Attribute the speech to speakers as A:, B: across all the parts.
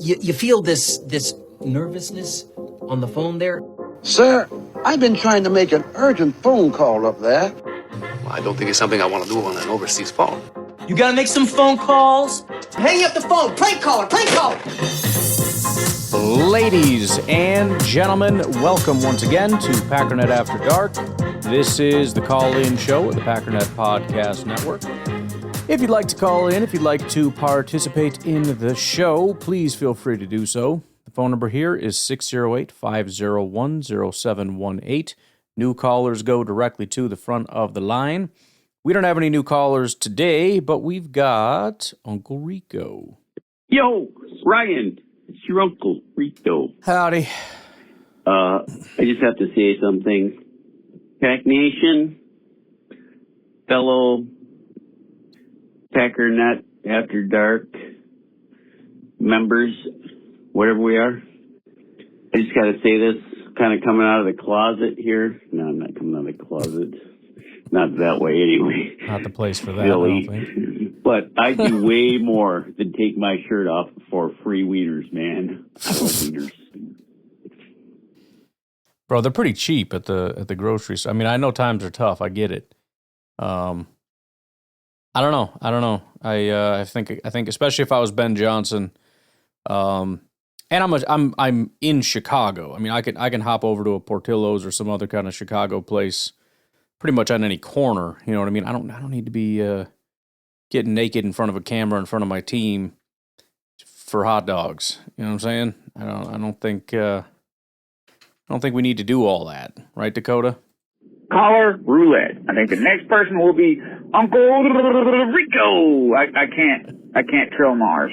A: You feel this nervousness on the phone there?
B: Sir, I've been trying to make an urgent phone call up there.
C: Well, I don't think it's something I want to do on an overseas phone.
A: You gotta make some phone calls. Hang up the phone. Prank caller. Prank caller.
D: Ladies and gentlemen, welcome once again to Packernet After Dark. This is the call-in show of the Packernet Podcast Network. If you'd like to call in, if you'd like to participate in the show, please feel free to do so. The phone number here is 608-501-0718. New callers go directly to the front of the line. We don't have any new callers today, but we've got Uncle Rico.
E: Yo, Ryan, it's your Uncle Rico.
D: Howdy.
E: I just have to say something. Pack Nation, fellow Packernet After Dark members, whatever we are. I just got to say this, kind of coming out of the closet here. No, I'm not coming out of the closet. Not that way, anyway.
D: Not the place for that,
E: Really.
D: I don't think.
E: But I do way more than take my shirt off for free wieners, man. I love wieners.
D: Bro, they're pretty cheap at the grocery store. I mean, I know times are tough. I get it. I don't know. I think especially if I was Ben Johnson, and I'm in Chicago. I mean, I can hop over to a Portillo's or some other kind of Chicago place, pretty much on any corner. You know what I mean? I don't need to be getting naked in front of a camera in front of my team for hot dogs. You know what I'm saying? I don't think we need to do all that, right, Dakota?
F: Caller roulette. I think the next person will be Uncle Rico. I can't trail Mars.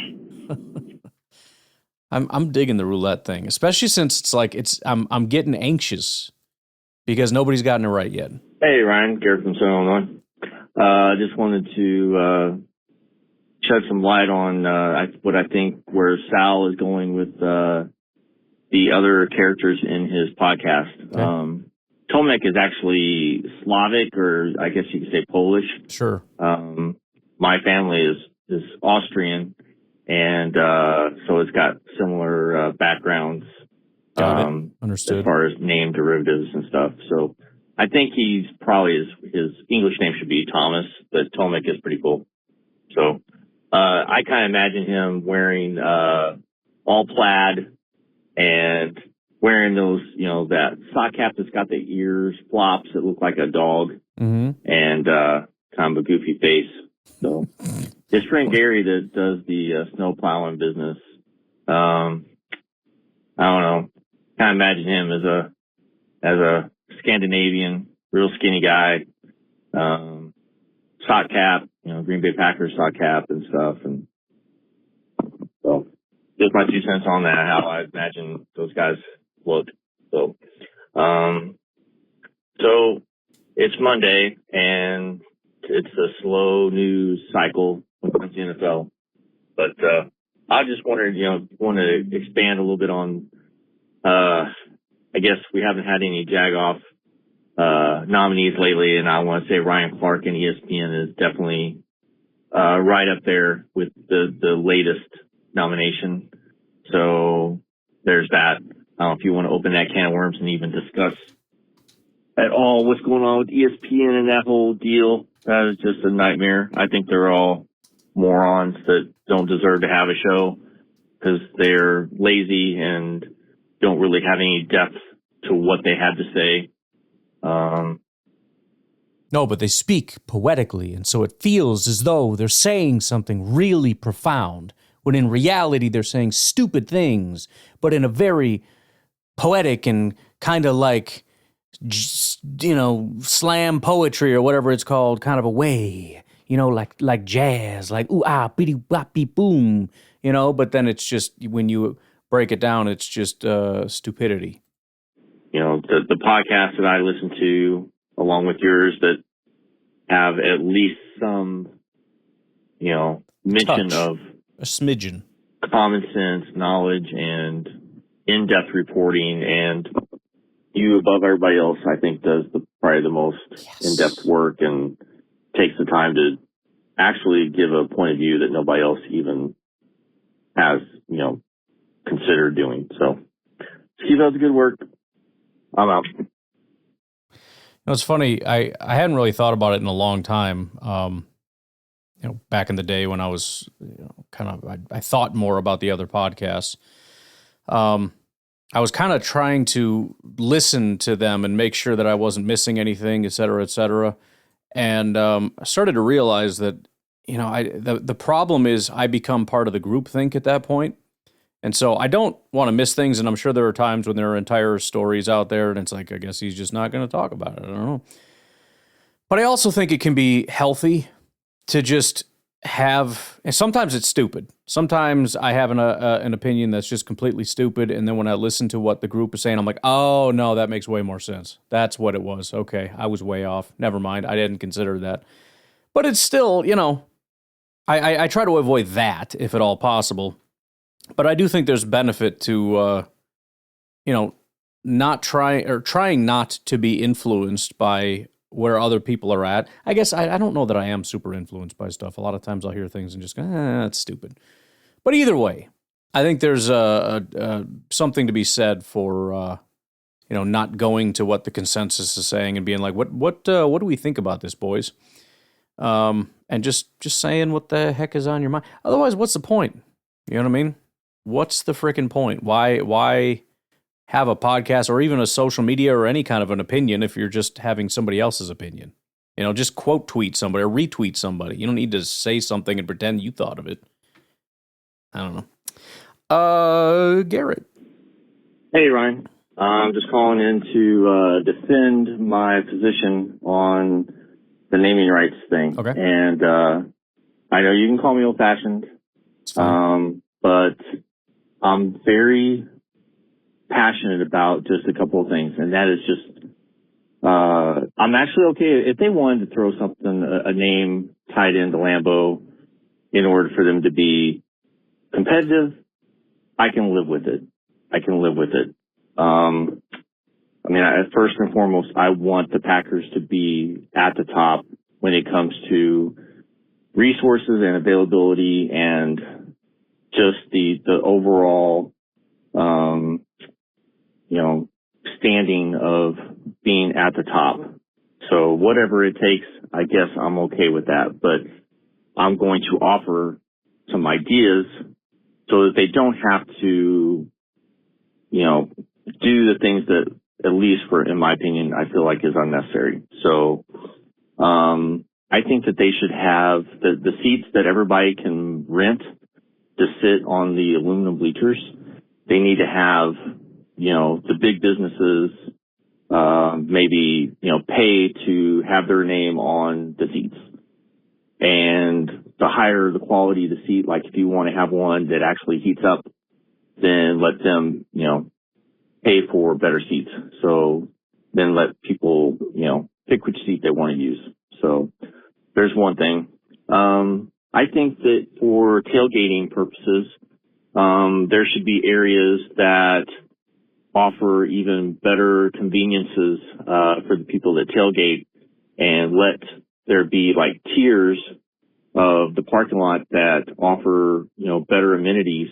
D: I'm digging the roulette thing, especially since it's like I'm getting anxious because nobody's gotten it right yet.
G: Hey Ryan, Garrett from Southern Illinois. Just wanted to shed some light on what I think where Sal is going with the other characters in his podcast.
D: Okay.
G: Tomek is actually Slavic, or I guess you could say Polish.
D: Sure.
G: My family is Austrian, and so it's got similar backgrounds.
D: Got it. Understood.
G: As far as name derivatives and stuff. So I think he's probably his English name should be Thomas, but Tomek is pretty cool. So I kind of imagine him wearing all plaid and wearing those, that sock cap that's got the ears, flops that look like a dog,
D: mm-hmm.
G: and kind of a goofy face. So his friend Gary that does the snow plowing business, I don't know, kind of imagine him as a Scandinavian, real skinny guy, sock cap, Green Bay Packers sock cap and stuff, and so just my 2 cents on that, how I imagine those guys look. So, so it's Monday and it's a slow news cycle when it comes to the NFL. But I just wondered, want to expand a little bit on. I guess we haven't had any Jagoff nominees lately, and I want to say Ryan Clark and ESPN is definitely right up there with the latest nomination. So there's that. I don't know if you want to open that can of worms and even discuss at all what's going on with ESPN and that whole deal. That is just a nightmare. I think they're all morons that don't deserve to have a show because they're lazy and don't really have any depth to what they had to say.
D: No, but they speak poetically, and so it feels as though they're saying something really profound, when in reality they're saying stupid things, but in a very poetic and kind of like, slam poetry or whatever it's called, kind of a way, like jazz, like ooh, ah, bitty, boppy, boom, but then it's just, when you break it down, it's just stupidity.
G: The podcasts that I listen to, along with yours, that have at least some, mention
D: Touch.
G: of
D: A smidgen.
G: common sense, knowledge, and in-depth reporting, and you above everybody else, I think, does probably the most in-depth work and takes the time to actually give a point of view that nobody else even has, consider doing. So keep up the good work. I'm out.
D: It's funny. I hadn't really thought about it in a long time. Back in the day when I was I thought more about the other podcasts. I was kind of trying to listen to them and make sure that I wasn't missing anything, et cetera, et cetera. And I started to realize that, the problem is I become part of the groupthink at that point. And so I don't want to miss things. And I'm sure there are times when there are entire stories out there and it's like, I guess he's just not going to talk about it. I don't know. But I also think it can be healthy to just have, and sometimes it's stupid. Sometimes I have an opinion that's just completely stupid. And then when I listen to what the group is saying, I'm like, oh, no, that makes way more sense. That's what it was. Okay, I was way off. Never mind. I didn't consider that. But it's still, I try to avoid that if at all possible. But I do think there's benefit to, trying not to be influenced by where other people are at. I guess I don't know that I am super influenced by stuff. A lot of times I'll hear things and just go, that's stupid. But either way, I think there's something to be said for, not going to what the consensus is saying and being like, what do we think about this, boys? And just saying what the heck is on your mind. Otherwise, what's the point? You know what I mean? What's the freaking point? Why have a podcast or even a social media or any kind of an opinion if you're just having somebody else's opinion? Just quote tweet somebody or retweet somebody. You don't need to say something and pretend you thought of it. I don't know. Garrett.
G: Hey, Ryan. I'm just calling in to defend my position on the naming rights thing.
D: Okay.
G: And I know you can call me old-fashioned, but I'm very passionate about just a couple of things, and that is just I'm actually okay if they wanted to throw a name tied into Lambeau in order for them to be competitive. I can live with it. First and foremost, I want the Packers to be at the top when it comes to resources and availability and just the overall, standing of being at the top. So whatever it takes, I guess I'm okay with that. But I'm going to offer some ideas so that they don't have to, do the things that, at least in my opinion, I feel like is unnecessary. So, I think that they should have the seats that everybody can rent to sit on the aluminum bleachers. They need to have, the big businesses, maybe, pay to have their name on the seats. And the higher the quality of the seat, like if you want to have one that actually heats up, then let them, pay for better seats. So then let people, pick which seat they want to use. So there's one thing. I think that for tailgating purposes, there should be areas that offer even better conveniences for the people that tailgate, and let there be like tiers of the parking lot that offer, better amenities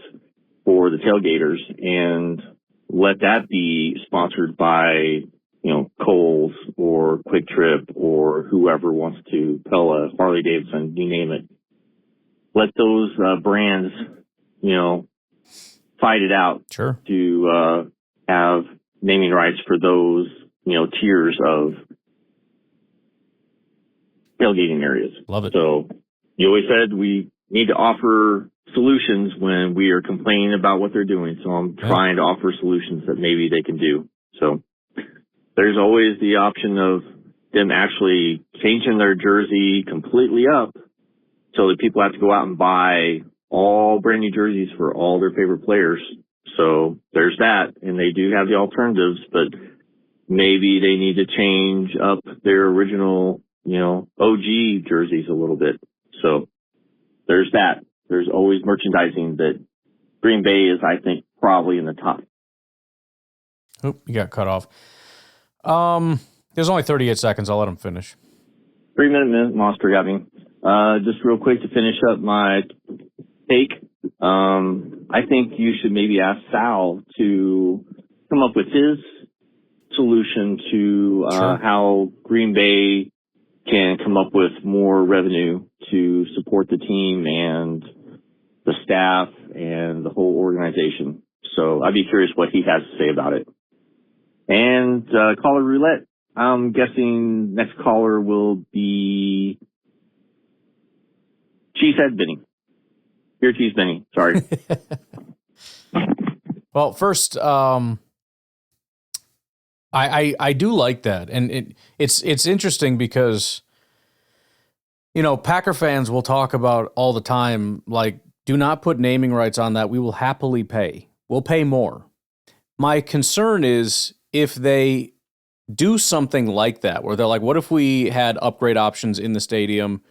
G: for the tailgaters, and let that be sponsored by, Kohl's or Quick Trip or whoever wants to, Pella, Harley Davidson, you name it. Let those brands, fight it out.
D: Sure.
G: To have naming rights for those, tiers of tailgating areas.
D: Love it.
G: So you always said we need to offer solutions when we are complaining about what they're doing. So I'm trying to offer solutions that maybe they can do. So there's always the option of them actually changing their jersey completely up so that people have to go out and buy all brand new jerseys for all their favorite players. So there's that. And they do have the alternatives, but maybe they need to change up their original, OG jerseys a little bit. So there's that. There's always merchandising that Green Bay is, I think, probably in the top.
D: Oh, you got cut off. There's only 38 seconds. I'll let him finish.
G: 3 minute monster got me. Just real quick to finish up my take. I think you should maybe ask Sal to come up with his solution to
D: Sure.
G: how Green Bay can come up with more revenue to support the team and the staff and the whole organization. So I'd be curious what he has to say about it. And caller roulette. I'm guessing next caller will be Cheesehead Benny. Beer Cheese Benny. Sorry.
D: Well, first, I do like that, and it's interesting because, you know, Packer fans will talk about all the time, like, do not put naming rights on that. We will happily pay. We'll pay more. My concern is if they do something like that, where they're like, what if we had upgrade options in the stadium?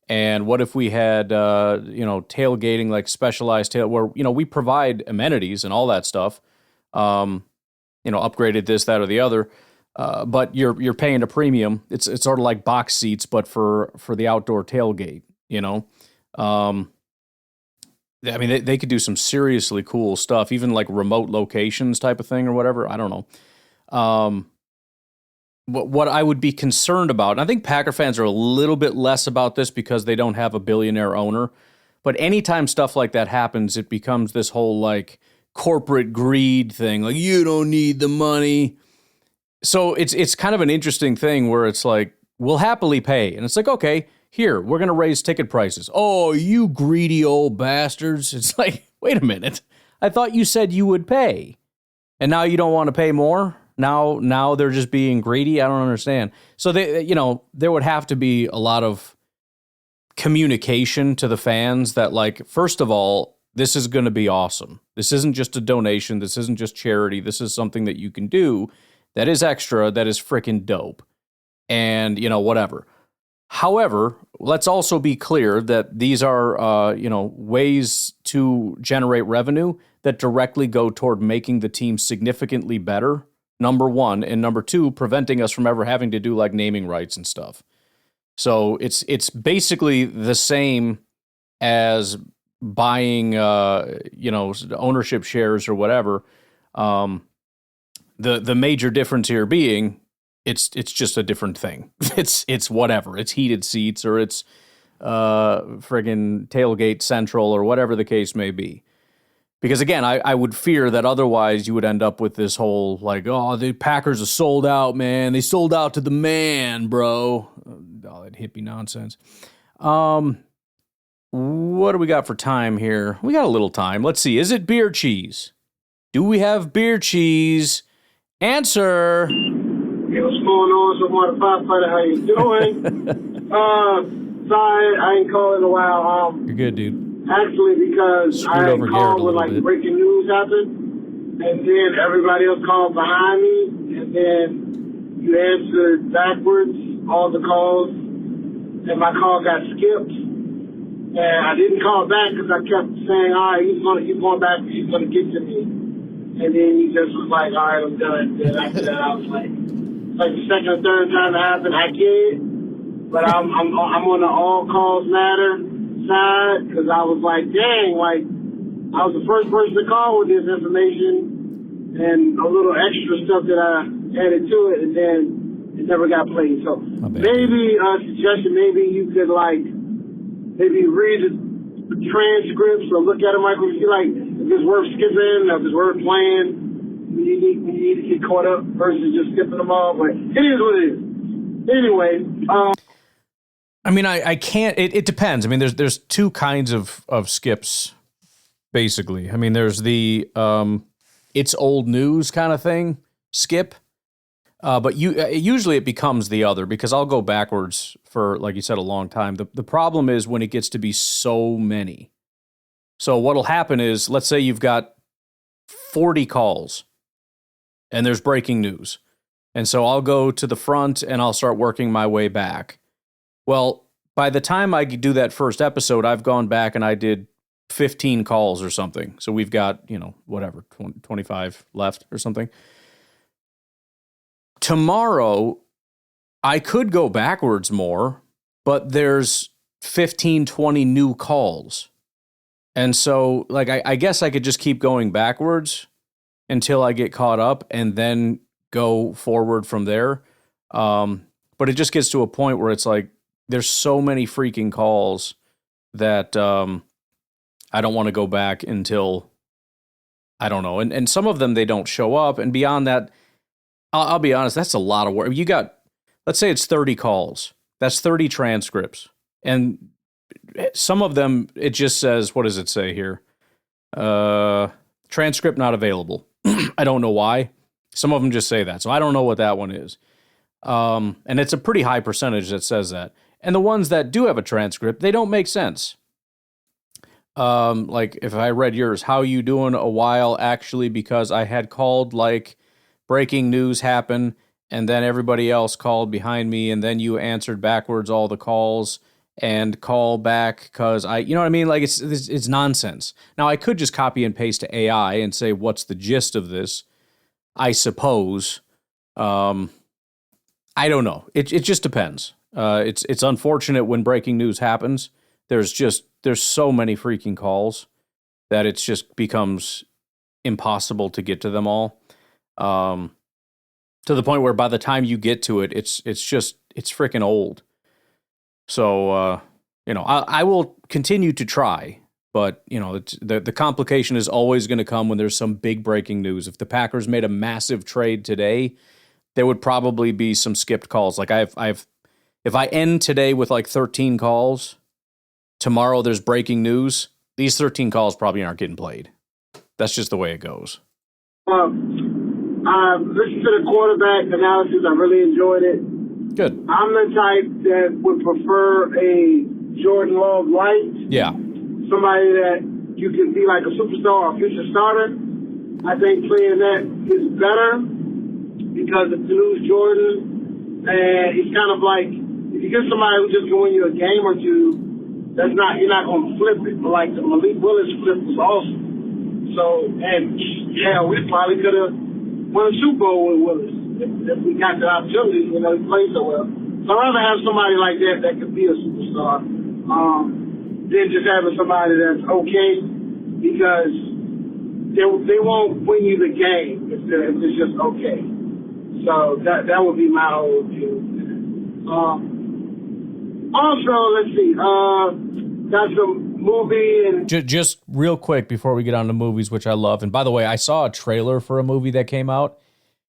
D: And what if we had, tailgating, like specialized where, you know, we provide amenities and all that stuff, upgraded this, that, or the other, but you're paying a premium. It's sort of like box seats, but for the outdoor tailgate, you know? I mean, they could do some seriously cool stuff, even like remote locations type of thing or whatever. I don't know. What I would be concerned about, and I think Packer fans are a little bit less about this because they don't have a billionaire owner, but anytime stuff like that happens, it becomes this whole like corporate greed thing, like you don't need the money. So it's kind of an interesting thing where it's like, we'll happily pay. And it's like, okay, here, we're going to raise ticket prices. Oh, you greedy old bastards. It's like, wait a minute. I thought you said you would pay. And now you don't want to pay more? Now they're just being greedy? I don't understand. So there would have to be a lot of communication to the fans that, like, first of all, this is going to be awesome. This isn't just a donation. This isn't just charity. This is something that you can do that is extra, that is freaking dope. And, whatever. However, let's also be clear that these are, ways to generate revenue that directly go toward making the team significantly better, number one, and number two, preventing us from ever having to do like naming rights and stuff. So it's basically the same as buying, ownership shares or whatever. The major difference here being it's just a different thing. It's whatever. It's heated seats or it's friggin' tailgate central or whatever the case may be. Because again, I would fear that otherwise you would end up with this whole like, oh, the Packers are sold out, man. They sold out to the man, bro. All that hippie nonsense. What do we got for time here? We got a little time. Let's see. Is it beer cheese? Do we have beer cheese? Answer.
H: Hey, what's going on? So, Marty Firefighter, how you doing? Sorry, I ain't called in a while.
D: You're good, dude.
H: Actually, because
D: Screwed
H: I
D: over
H: called
D: Garrett a
H: when
D: little bit.
H: breaking news happened, and then everybody else called behind me, and then you answered backwards all the calls, and my call got skipped. And I didn't call back because I kept saying, all right, he's going back, he's going to get to me. And then he just was like, all right, I'm done. And after that, I was like the second or third time it happened, I get it. But I'm on the all calls matter side because I was like, dang, like I was the first person to call with this information and a little extra stuff that I added to it, and then it never got played. So maybe a suggestion, maybe you could maybe read the transcripts or look at them, Michael, see like if it's worth skipping, if it's worth playing. You need to get caught up versus just skipping them all. But it is what it is. Anyway,
D: I mean, I can't. It depends. I mean, there's two kinds of skips, basically. I mean, there's the it's old news kind of thing skip, but usually it becomes the other because I'll go backwards for, like you said, a long time. The problem is when it gets to be so many. So what'll happen is, let's say you've got 40 calls, and there's breaking news, and so I'll go to the front and I'll start working my way back. Well, by the time I do that first episode, I've gone back and I did 15 calls or something. So we've got, 25 left or something. Tomorrow, I could go backwards more, but there's 15, 20 new calls. And so, like, I guess I could just keep going backwards until I get caught up and then go forward from there. But it just gets to a point where it's like, there's so many freaking calls that I don't want to go back until, I don't know. And some of them, they don't show up. And beyond that, I'll be honest, that's a lot of work. You got, let's say it's 30 calls. That's 30 transcripts. And some of them, it just says, what does it say here? Transcript not available. I don't know why. Some of them just say that. So I don't know what that one is. And it's a pretty high percentage that says that. And the ones that do have a transcript, they don't make sense. Like if I read yours, how you doing a while actually, because I had called like breaking news happened and then everybody else called behind me and then you answered backwards all the calls and call back because you know what I mean? Like it's nonsense. Now I could just copy and paste to AI and say, what's the gist of this? I suppose. I don't know. It just depends. It's unfortunate when breaking news happens. There's so many freaking calls that it just becomes impossible to get to them all. To the point where by the time you get to it, it's freaking old. So, I will continue to try, but the complication is always going to come when there's some big breaking news. If the Packers made a massive trade today, there would probably be some skipped calls. Like if I end today with like 13 calls, tomorrow there's breaking news. These 13 calls probably aren't getting played. That's just the way it goes.
H: I listened to the quarterback analysis. I really enjoyed it.
D: Good.
H: I'm the type that would prefer a Jordan Love light.
D: Yeah.
H: Somebody that you can be like a superstar or a future starter. I think playing that is better because if you lose Jordan, and it's kind of like if you get somebody who just can win you a game or two, you're not going to flip it. But like the Malik Willis flip was awesome. So, and yeah, we probably could have won a Super Bowl with Willis if we got the opportunity. He played so well. So I'd rather have somebody like that could be a superstar than just having somebody that's okay, because they won't win you the game if it's just okay. So that would be my whole view. Also, let's see. Got some movie and
D: just real quick before we get on to movies, which I love. And by the way, I saw a trailer for a movie that came out,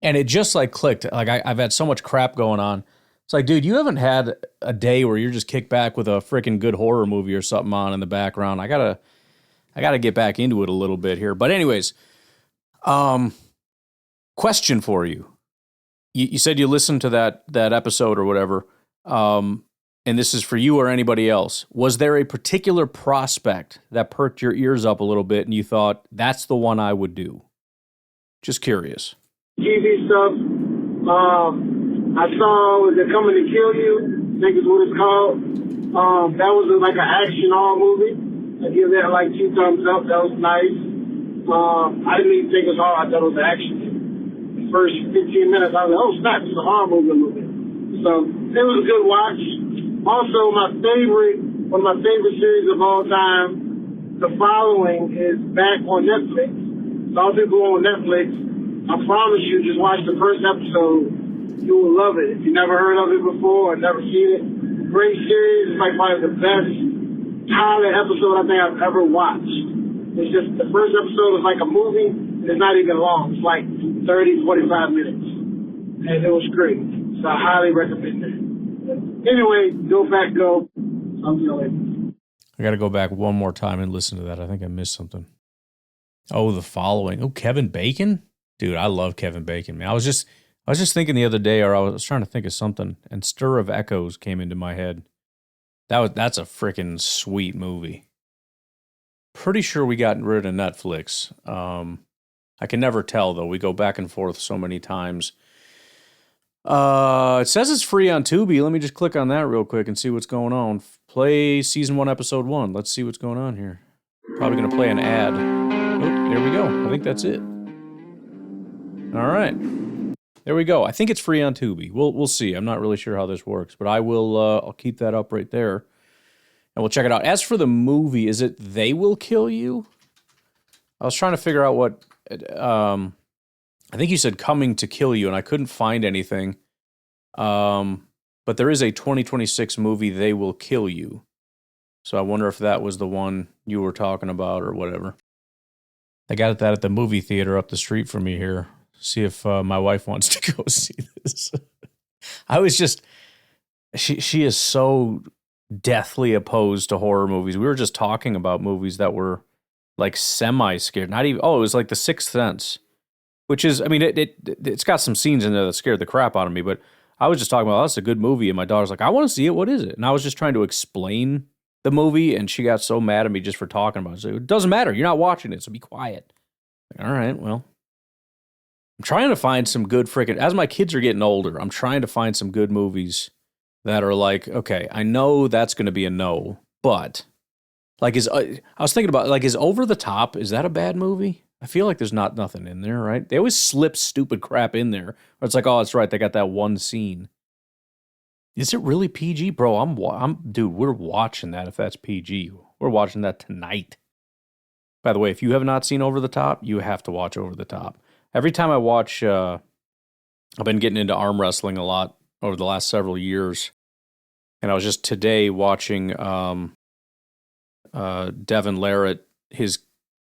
D: and it just like clicked. Like I've had so much crap going on. It's like, dude, you haven't had a day where you're just kicked back with a freaking good horror movie or something on in the background. I gotta get back into it a little bit here. But anyways, question for you. You said you listened to that episode or whatever. And this is for you or anybody else. Was there a particular prospect that perked your ears up a little bit and you thought, that's the one I would do? Just curious.
H: TV stuff. I saw They're Coming to Kill You, I think is what it's called. That was like an action all movie. I give that like 2 thumbs up. That was nice. I didn't even think it was hard. I thought it was action. The first 15 minutes, I was like, oh, snap, it's a horror movie. So it was a good watch. Also, one of my favorite series of all time, The Following, is back on Netflix. So all people on Netflix, I promise you, just watch the first episode. You will love it. If you never heard of it before or never seen it, great series. It's like probably the best pilot episode I think I've ever watched. It's just, the first episode is like a movie. It's not even long. It's like 30, 45 minutes. And it was great. So I highly recommend it. Anyway, go back, go. I'll see you later.
D: I got to go back one more time and listen to that. I think I missed something. Oh, The Following. Oh, Kevin Bacon? Dude, I love Kevin Bacon, man. I was just thinking the other day, or I was trying to think of something, and Stir of Echoes came into my head. That's a freaking sweet movie. Pretty sure we got rid of Netflix. I can never tell, though. We go back and forth so many times. It says it's free on Tubi. Let me just click on that real quick and see what's going on. Play season 1, episode 1. Let's see what's going on here. Probably going to play an ad. Oh, there we go. I think that's it. All right. There we go. I think it's free on Tubi. We'll see. I'm not really sure how this works, but I'll keep that up right there. and we'll check it out. As for the movie, is it They Will Kill You? I was trying to figure out what. I think you said Coming to Kill You, and I couldn't find anything. But there is a 2026 movie, They Will Kill You. So I wonder if that was the one you were talking about or whatever. I got that at the movie theater up the street from me here. See if my wife wants to go see this. I was just, she is so deathly opposed to horror movies. We were just talking about movies that were like semi-scared. Not even, it was like The Sixth Sense, which is, I mean, it's got some scenes in there that scared the crap out of me, but I was just talking about, that's a good movie, and my daughter's like, I want to see it, what is it? And I was just trying to explain the movie, and she got so mad at me just for talking about it. So it doesn't matter, you're not watching it, so be quiet. Like, all right, well. I'm trying to find some good freaking, as my kids are getting older, I'm trying to find some good movies that are like, okay, I know that's going to be a no, but like I was thinking about, like, is Over the Top, is that a bad movie? I feel like there's nothing in there, right? They always slip stupid crap in there. Or it's like, oh, that's right, they got that one scene. Is it really PG? Bro, dude, we're watching that if that's PG. We're watching that tonight. By the way, if you have not seen Over the Top, you have to watch Over the Top. Every time I watch, I've been getting into arm wrestling a lot over the last several years. And I was just today watching Devin Larratt, his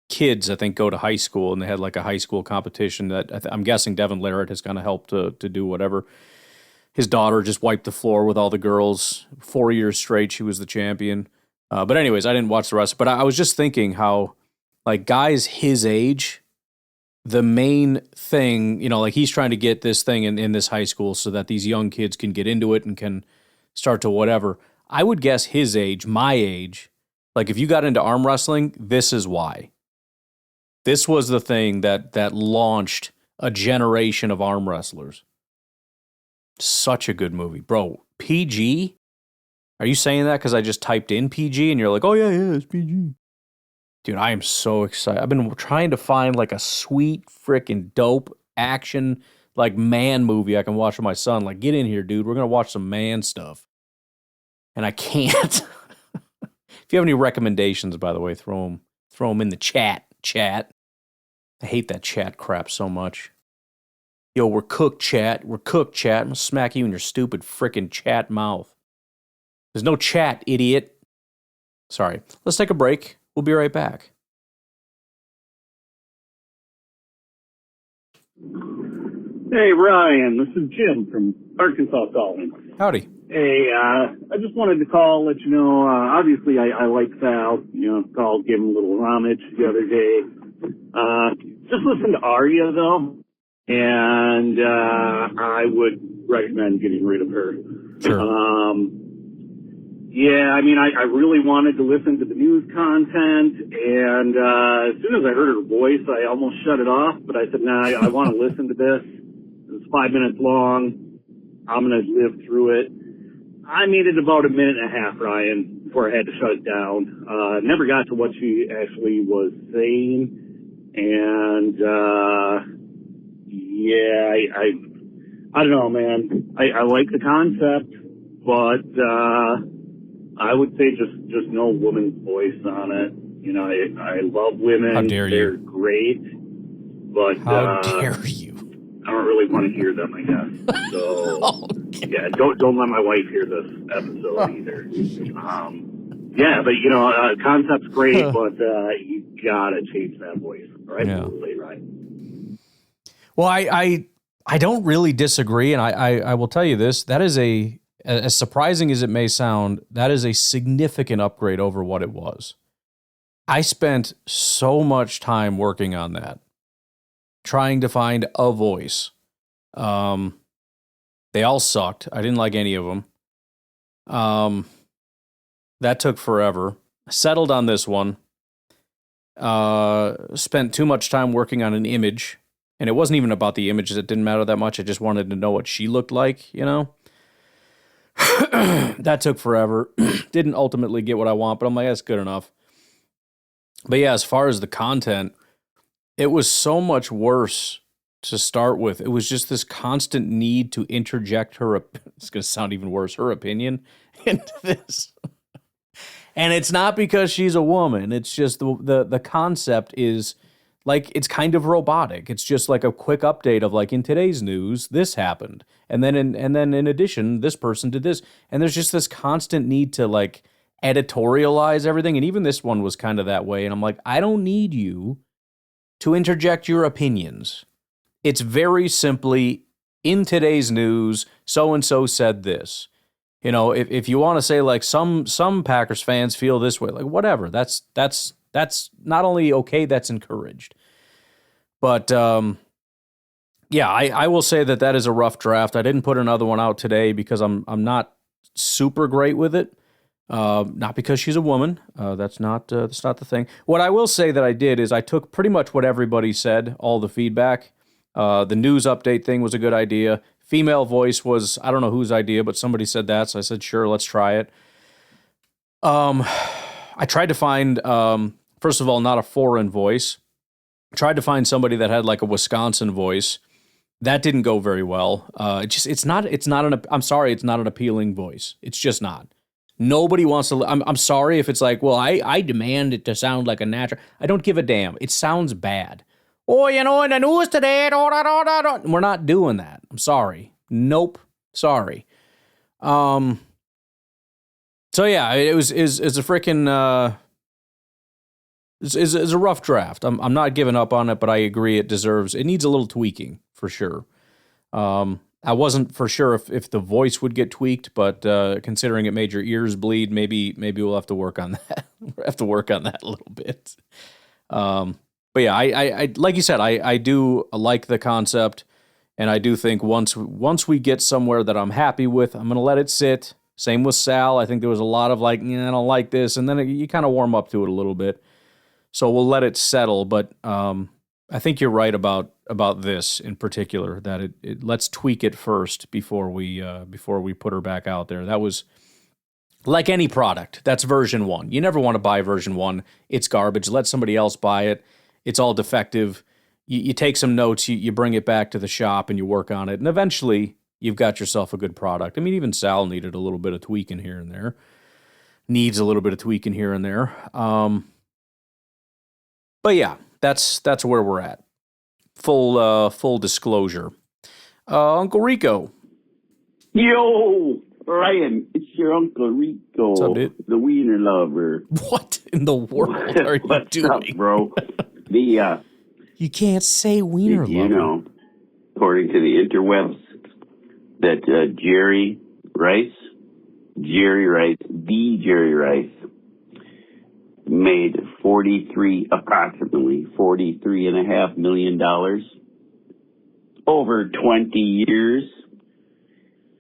D: kids, I think, go to high school, and they had like a high school competition that I'm guessing Devin Larratt has kind of helped to do whatever. His daughter just wiped the floor with all the girls. 4 years straight, she was the champion. But anyways, I didn't watch the rest. But I was just thinking how, like, guys his age, the main thing, you know, like he's trying to get this thing in this high school so that these young kids can get into it and can start to whatever. I would guess his age, my age, like if you got into arm wrestling, this is why. This was the thing that launched a generation of arm wrestlers. Such a good movie. Bro, PG? Are you saying that because I just typed in PG and you're like, oh yeah, it's PG? Dude, I am so excited. I've been trying to find like a sweet freaking dope action like man movie I can watch with my son. Like, get in here, dude. We're going to watch some man stuff. And I can't. If you have any recommendations, by the way, throw them in the chat. I hate that chat crap so much. Yo, we're cooked, chat. We're cooked, chat. I'm going to smack you in your stupid freaking chat mouth. There's no chat, idiot. Sorry. Let's take a break. We'll be right back.
I: Hey, Ryan. This is Jim from Arkansas calling.
D: Howdy.
I: Hey, I just wanted to call, let you know, obviously I like Sal, called, give him a little homage the other day. Just listen to ARIA, though, and I would recommend getting rid of her.
D: Sure.
I: Yeah, I mean, I really wanted to listen to the news content, and as soon as I heard her voice, I almost shut it off, but I said, nah, I want to listen to this. It's 5 minutes long. I'm going to live through it. I made it about a minute and a half, Ryan, before I had to shut it down. Never got to what she actually was saying, and yeah, I don't know, man. I like the concept, but I would say just no woman's voice on it. I love women.
D: How dare you?
I: They're great, but
D: how dare you?
I: I don't really want to hear them, I guess. So yeah, don't let my wife hear this episode either. Yeah, but concept's great, but you gotta change that voice. Right?
D: Yeah.
I: Right.
D: Well, I don't really disagree, and I will tell you this: that is as surprising as it may sound, that is a significant upgrade over what it was. I spent so much time working on that, trying to find a voice. They all sucked. I didn't like any of them. That took forever. Settled on this one. Spent too much time working on an image, and it wasn't even about the images. It didn't matter that much. I just wanted to know what she looked like, That took forever. Didn't ultimately get what I want, but I'm like, that's good enough. But yeah, as far as the content, it was so much worse to start with. It was just this constant need to interject it's going to sound even worse, her opinion into this. And it's not because she's a woman. It's just the concept is like it's kind of robotic. It's just like a quick update of like in today's news, this happened. And then in addition, this person did this. And there's just this constant need to like editorialize everything. And even this one was kind of that way. And I'm like, I don't need you to interject your opinions. It's very simply in today's news, so-and-so said this. You know, if you want to say like some Packers fans feel this way, like whatever, that's not only okay, that's encouraged. But yeah, I will say that is a rough draft. I didn't put another one out today because I'm not super great with it. Not because she's a woman. That's not the thing. What I will say that I did is I took pretty much what everybody said, all the feedback. The news update thing was a good idea. Female voice was, I don't know whose idea, but somebody said that, so I said, sure, let's try it. I tried to find, first of all, not a foreign voice. I tried to find somebody that had like a Wisconsin voice. That didn't go very well. It's not an appealing voice. It's just not. Nobody wants to. I'm sorry if it's like, well, I demand it to sound like a natural. I don't give a damn. It sounds bad. Oh, you know, in the news today, we're not doing that. I'm sorry. Nope. Sorry. So yeah, it was a freaking is a rough draft. I'm not giving up on it, but I agree it needs a little tweaking for sure. I wasn't for sure if the voice would get tweaked, but considering it made your ears bleed, maybe we'll have to work on that. We'll have to work on that a little bit. But yeah, I like you said, I do like the concept, and I do think once we get somewhere that I'm happy with, I'm gonna let it sit. Same with Sal. I think there was a lot of like, I don't like this, and then you kind of warm up to it a little bit. So we'll let it settle. But I think you're right about this in particular, that it let's tweak it first before we put her back out there. That was like any product. That's version 1. You never want to buy version 1. It's garbage. Let somebody else buy it. It's all defective. You take some notes, you bring it back to the shop, and you work on it, and eventually you've got yourself a good product. I mean, even Sal needed a little bit of tweaking here and there. Needs a little bit of tweaking here and there. But yeah, that's where we're at. Full disclosure. Uncle Rico.
E: Yo, Ryan, it's your Uncle Rico.
D: What's up, dude?
E: The wiener lover.
D: What in the world are you
E: What's
D: doing?
E: up, bro?
D: You can't say wiener lover.
E: You know, according to the interwebs, that Jerry Rice, made approximately $43.5 million over 20 years,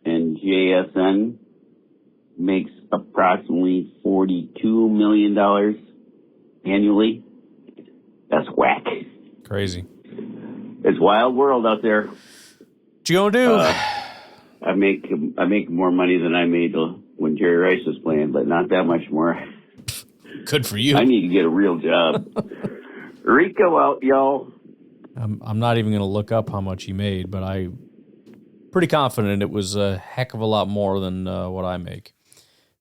E: and JSN makes approximately $42 million annually. That's whack.
D: Crazy.
E: It's a wild world out there.
D: What you gonna do?
E: I make more money than I made when Jerry Rice was playing, but not that much more.
D: Good for you.
E: I need to get a real job. Rico out, y'all.
D: I'm not even going to look up how much he made, but I'm pretty confident it was a heck of a lot more than what I make.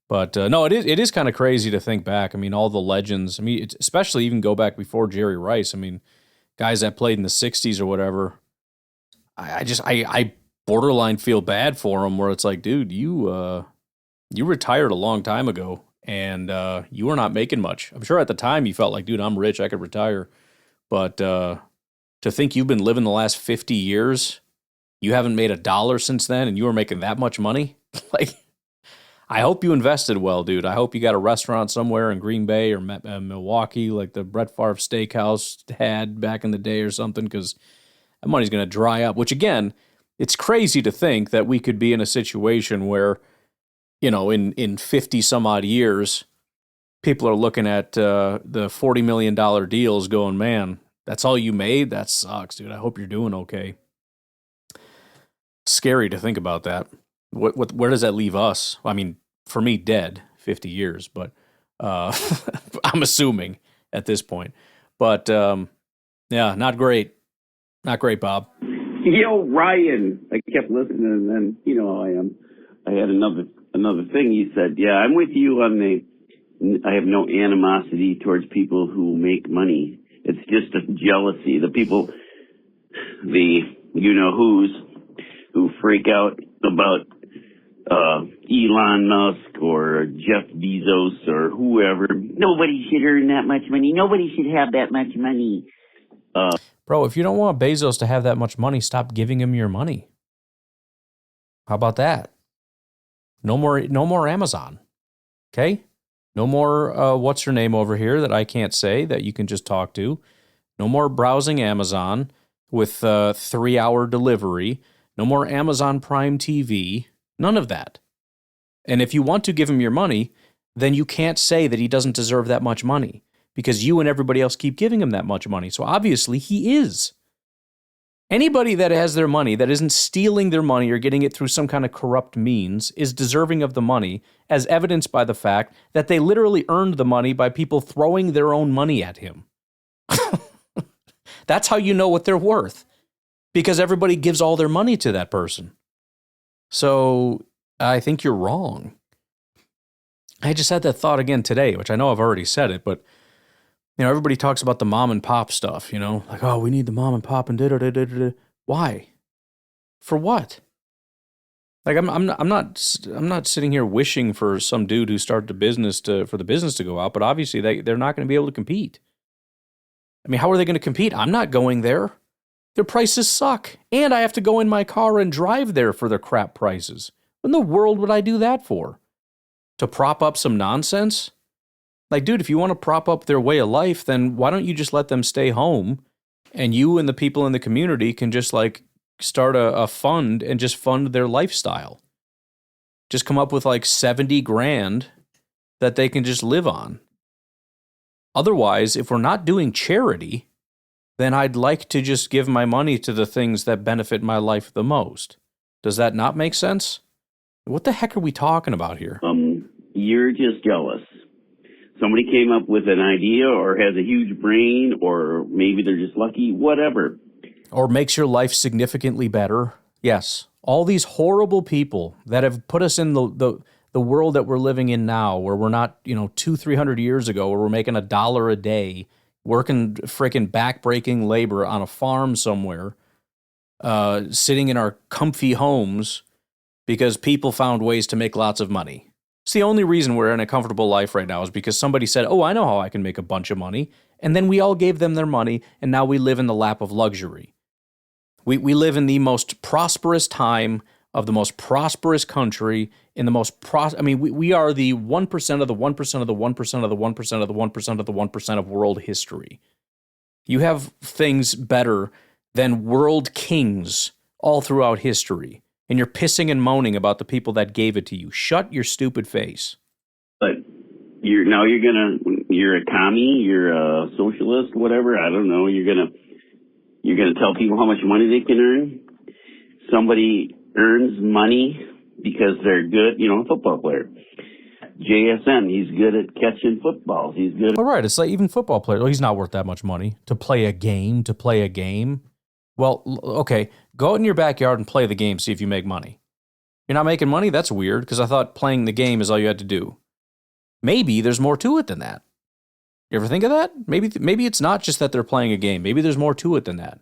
D: But no, it is kind of crazy to think back. I mean, all the legends. I mean, especially even go back before Jerry Rice. I mean, guys that played in the 60s or whatever. I borderline feel bad for them, where it's like, dude, you retired a long time ago, and you were not making much. I'm sure at the time you felt like, dude, I'm rich, I could retire. But to think you've been living the last 50 years, you haven't made $1 since then, and you were making that much money? Like, I hope you invested well, dude. I hope you got a restaurant somewhere in Green Bay or Milwaukee, like the Brett Favre Steakhouse had back in the day or something, because that money's going to dry up. Which, again, it's crazy to think that we could be in a situation where, you know, in 50 some odd years, people are looking at the $40 million deals going, man, that's all you made? That sucks, dude. I hope you're doing okay. Scary to think about that. Where does that leave us? I mean, for me, dead 50 years, but I'm assuming at this point. But yeah, not great. Not great, Bob.
E: Yo, Ryan. I kept listening, and then, you know how I am. I had another thing. He said, yeah, I'm with you on the I have no animosity towards people who make money. It's just a jealousy. The people, the you-know-who's, who freak out about Elon Musk or Jeff Bezos or whoever. Nobody should earn that much money. Nobody should have that much money.
D: Bro, if you don't want Bezos to have that much money, stop giving him your money. How about that? No more Amazon. Okay? No more what's her name over here that I can't say that you can just talk to. No more browsing Amazon with 3-hour delivery. No more Amazon Prime TV. None of that. And if you want to give him your money, then you can't say that he doesn't deserve that much money because you and everybody else keep giving him that much money. So obviously he is. Anybody that has their money, that isn't stealing their money or getting it through some kind of corrupt means, is deserving of the money, as evidenced by the fact that they literally earned the money by people throwing their own money at him. That's how you know what they're worth, because everybody gives all their money to that person. So I think you're wrong. I just had that thought again today, which I know I've already said it, but everybody talks about the mom and pop stuff, like, oh, we need the mom and pop and da-da-da-da-da. Why? For what? Like, I'm not sitting here wishing for some dude who started a business for the business to go out, but obviously they're not going to be able to compete. I mean, how are they going to compete? I'm not going there. Their prices suck, and I have to go in my car and drive there for their crap prices. What in the world would I do that for? To prop up some nonsense? Like, dude, if you want to prop up their way of life, then why don't you just let them stay home and you and the people in the community can just like start a fund and just fund their lifestyle. Just come up with like 70 grand that they can just live on. Otherwise, if we're not doing charity, then I'd like to just give my money to the things that benefit my life the most. Does that not make sense? What the heck are we talking about here?
E: You're just jealous. Somebody came up with an idea or has a huge brain, or maybe they're just lucky, whatever.
D: Or makes your life significantly better. Yes. All these horrible people that have put us in the world that we're living in now, where we're not, 200-300 years ago, where we're making $1 a day, working freaking back-breaking labor on a farm somewhere, sitting in our comfy homes because people found ways to make lots of money. It's the only reason we're in a comfortable life right now is because somebody said, oh, I know how I can make a bunch of money. And then we all gave them their money, and now we live in the lap of luxury. We live in the most prosperous time of the most prosperous country, in the most we are the 1% of the 1% of the 1% of the 1% of the 1% of the 1% of world history. You have things better than world kings all throughout history. And you're pissing and moaning about the people that gave it to you. Shut your stupid face.
E: But you're a commie, you're a socialist, whatever. I don't know. You're gonna tell people how much money they can earn. Somebody earns money because they're good. A football player. JSN, he's good at catching footballs. He's good.
D: All right, it's like even football players. Well, he's not worth that much money to play a game. Well, okay, go out in your backyard and play the game, see if you make money. You're not making money? That's weird, because I thought playing the game is all you had to do. Maybe there's more to it than that. You ever think of that? Maybe it's not just that they're playing a game. Maybe there's more to it than that.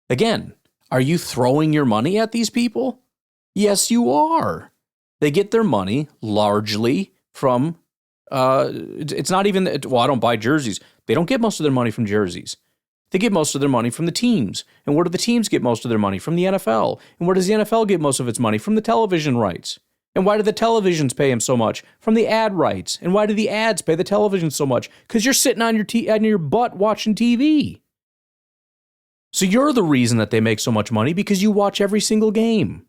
D: Again, are you throwing your money at these people? Yes, you are. They get their money largely from, it's not even, I don't buy jerseys. They don't get most of their money from jerseys. They get most of their money from the teams. And where do the teams get most of their money? From the NFL. And where does the NFL get most of its money? From the television rights. And why do the televisions pay them so much? From the ad rights. And why do the ads pay the television so much? Because you're sitting on your butt watching TV. So you're the reason that they make so much money, because you watch every single game.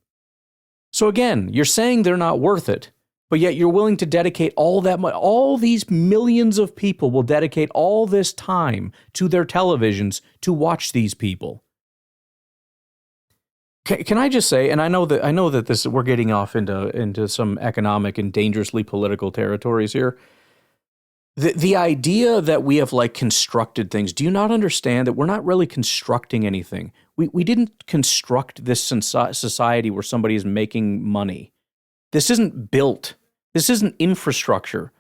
D: So again, you're saying they're not worth it, but yet you're willing to dedicate all that money. All these millions of people will dedicate all this time to their televisions to watch these people. Can I just say, and I know that this, we're getting off into some economic and dangerously political territories here. The idea that we have like constructed things, do you not understand that we're not really constructing anything? We didn't construct this society where somebody is making money. This isn't built. This isn't infrastructure.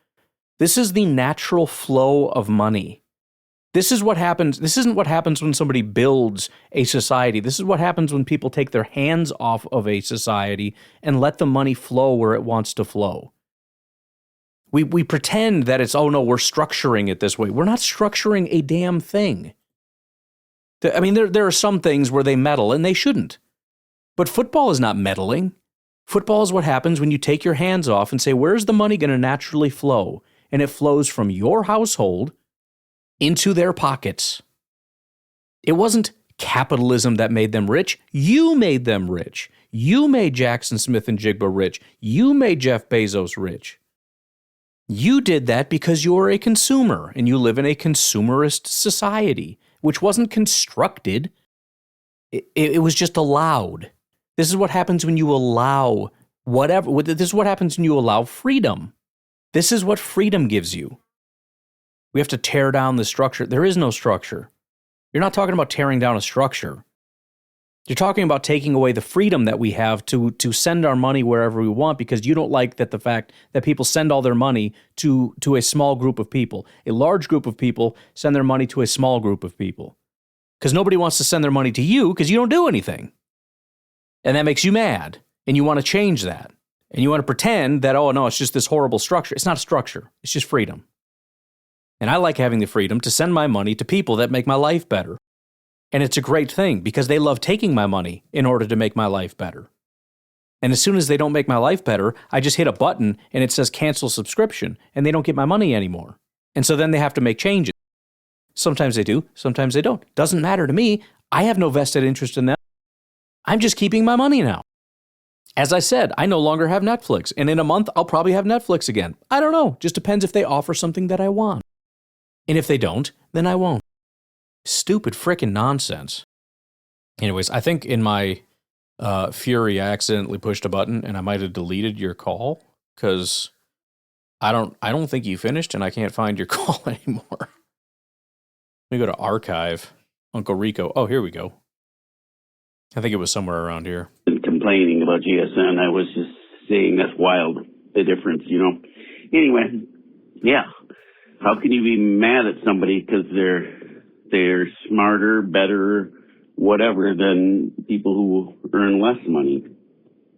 D: This is the natural flow of money. This is what happens. This isn't what happens when somebody builds a society. This is what happens when people take their hands off of a society and let the money flow where it wants to flow. We pretend that it's, oh no, we're structuring it this way. We're not structuring a damn thing. I mean, there are some things where they meddle, and they shouldn't. But football is not meddling. Football is what happens when you take your hands off and say, where's the money going to naturally flow? And it flows from your household into their pockets. It wasn't capitalism that made them rich. You made them rich. You made Jackson Smith and Jigba rich. You made Jeff Bezos rich. You did that because you're a consumer and you live in a consumerist society, which wasn't constructed. It was just allowed. This is what happens when you allow whatever. This is what happens when you allow freedom. This is what freedom gives you. We have to tear down the structure. There is no structure. You're not talking about tearing down a structure. You're talking about taking away the freedom that we have to send our money wherever we want because you don't like that the fact that people send all their money to a small group of people. A large group of people send their money to a small group of people. Because nobody wants to send their money to you because you don't do anything. And that makes you mad. And you want to change that. And you want to pretend that, oh no, it's just this horrible structure. It's not a structure. It's just freedom. And I like having the freedom to send my money to people that make my life better. And it's a great thing because they love taking my money in order to make my life better. And as soon as they don't make my life better, I just hit a button and it says cancel subscription and they don't get my money anymore. And so then they have to make changes. Sometimes they do, sometimes they don't. Doesn't matter to me. I have no vested interest in them. I'm just keeping my money now. As I said, I no longer have Netflix. And in a month, I'll probably have Netflix again. I don't know. Just depends if they offer something that I want. And if they don't, then I won't. Stupid frickin' nonsense. Anyways, I think in my fury, I accidentally pushed a button and I might have deleted your call because I don't think you finished and I can't find your call anymore. Let me go to archive. Uncle Rico. Oh, here we go. I think it was somewhere around here.
E: Complaining about GSN, I was just saying that's wild, the difference, you know. Anyway, yeah. How can you be mad at somebody because they're smarter, better, whatever than people who earn less money?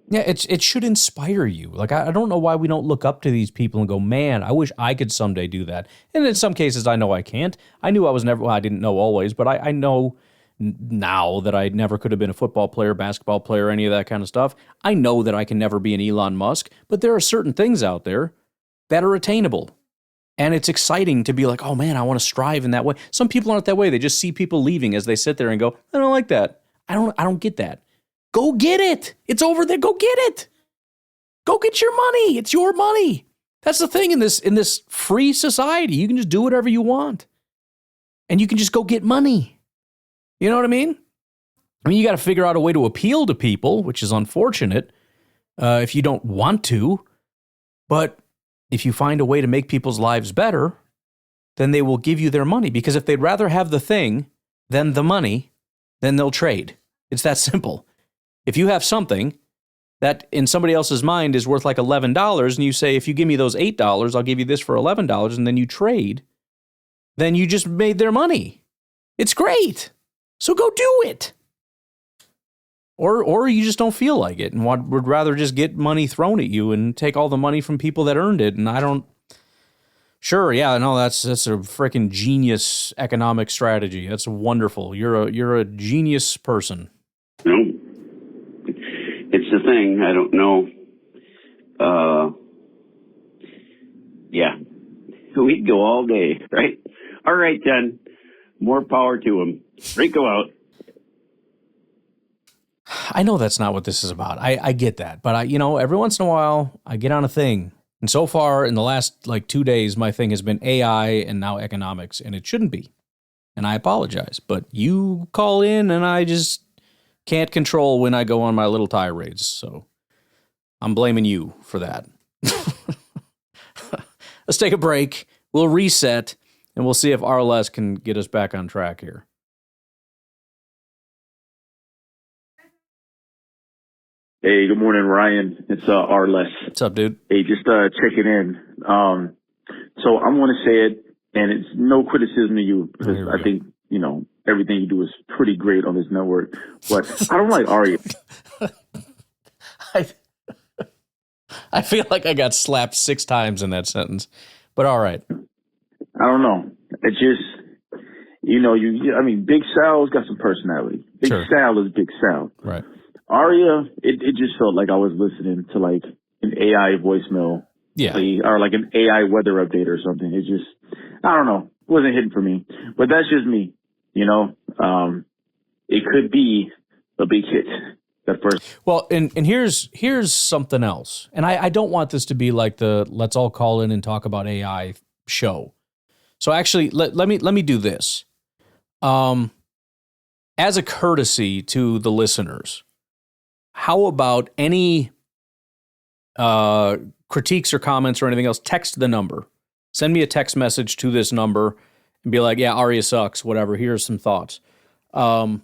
D: Yeah, it should inspire you. Like, I don't know why we don't look up to these people and go, man, I wish I could someday do that. And in some cases, I know I can't. I knew I was never, well, I didn't know always, but I know now that I never could have been a football player, basketball player, any of that kind of stuff. I know that I can never be an Elon Musk, but there are certain things out there that are attainable. And it's exciting to be like, oh man, I want to strive in that way. Some people aren't that way. They just see people leaving as they sit there and go, I don't like that. I don't get that. Go get it. It's over there. Go get it. Go get your money. It's your money. That's the thing in this free society. You can just do whatever you want. And you can just go get money. You know what I mean? I mean, you got to figure out a way to appeal to people, which is unfortunate if you don't want to. But if you find a way to make people's lives better, then they will give you their money. Because if they'd rather have the thing than the money, then they'll trade. It's that simple. If you have something that in somebody else's mind is worth like $11, and you say, if you give me those $8, I'll give you this for $11, and then you trade, then you just made their money. It's great. So go do it. Or you just don't feel like it and would rather just get money thrown at you and take all the money from people that earned it. And I don't. Sure, yeah, no, that's a freaking genius economic strategy. That's wonderful. You're a genius person.
E: No, it's the thing. I don't know. Yeah, we'd go all day, right? All right, then. More power to him. Rico out.
D: I know that's not what this is about. I get that. But, every once in a while, I get on a thing. And so far, in the last, 2 days, my thing has been AI and now economics. And it shouldn't be. And I apologize. But you call in, and I just can't control when I go on my little tirades. So I'm blaming you for that. Let's take a break. We'll reset. And we'll see if RLS can get us back on track here.
J: Hey, good morning, Ryan. It's RLS.
D: What's up, dude?
J: Hey, just checking in.
F: So I'm going to say it, and it's no criticism of you because I think, everything you do is pretty great on this network. But I don't like ARIA.
D: I feel like I got slapped 6 times in that sentence, but all right.
F: I don't know. It just, Big Sal's got some personality. Big Sal is Big Sal.
D: Right.
F: ARIA, it just felt like I was listening to like an AI voicemail.
D: Yeah.
F: Or like an AI weather update or something. It just, I don't know. It wasn't hitting for me. But that's just me. It could be a big hit. That first.
D: Well, and here's something else. And I don't want this to be like the let's all call in and talk about AI show. So actually, let me do this. As a courtesy to the listeners, how about any critiques or comments or anything else? Text the number. Send me a text message to this number and be like, yeah, ARIA sucks, whatever. Here's some thoughts. I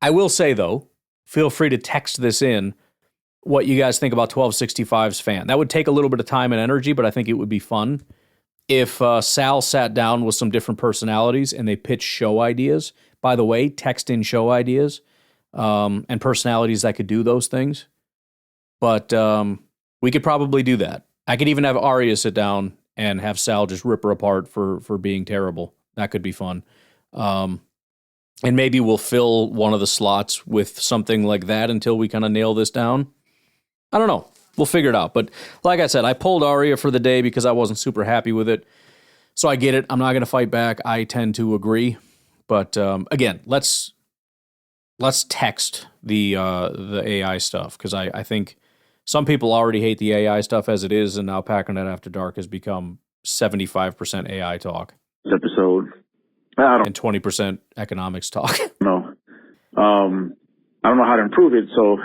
D: will say, though, feel free to text this in what you guys think about 1265's fan. That would take a little bit of time and energy, but I think it would be fun if Sal sat down with some different personalities and they pitched show ideas. By the way, text in show ideas and personalities that could do those things. But we could probably do that. I could even have ARIA sit down and have Sal just rip her apart for being terrible. That could be fun. And maybe we'll fill one of the slots with something like that until we kind of nail this down. I don't know. We'll figure it out. But like I said, I pulled ARIA for the day because I wasn't super happy with it. So I get it. I'm not going to fight back. I tend to agree. But again, let's text the AI stuff because I think some people already hate the AI stuff as it is, and now Packernet After Dark has become 75% AI talk.
F: Episode.
D: And 20% economics talk.
F: No. I don't know how to improve it, so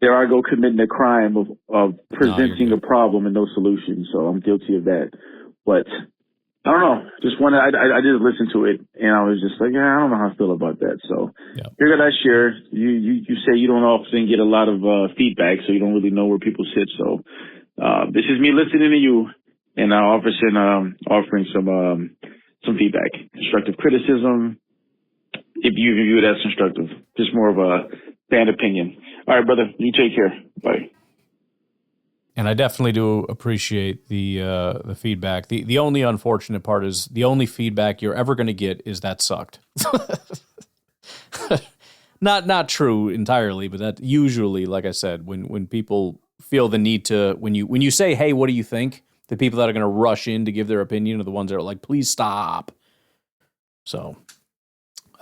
F: there I go committing a crime of presenting a problem and no solution, so I'm guilty of that. But I don't know. I did listen to it, and I was just like, I don't know how I feel about that. So figured I'd share. You say you don't often get a lot of feedback, so you don't really know where people sit. So this is me listening to you, and offering some feedback, constructive criticism, if you view it as constructive. Just more of a fan opinion. All right, brother, you take care. Bye.
D: And I definitely do appreciate the feedback. The only unfortunate part is the only feedback you're ever going to get is that sucked. Not true entirely, but that usually, like I said, when people feel the need to, when you say, hey, what do you think? The people that are going to rush in to give their opinion are the ones that are like, please stop. So,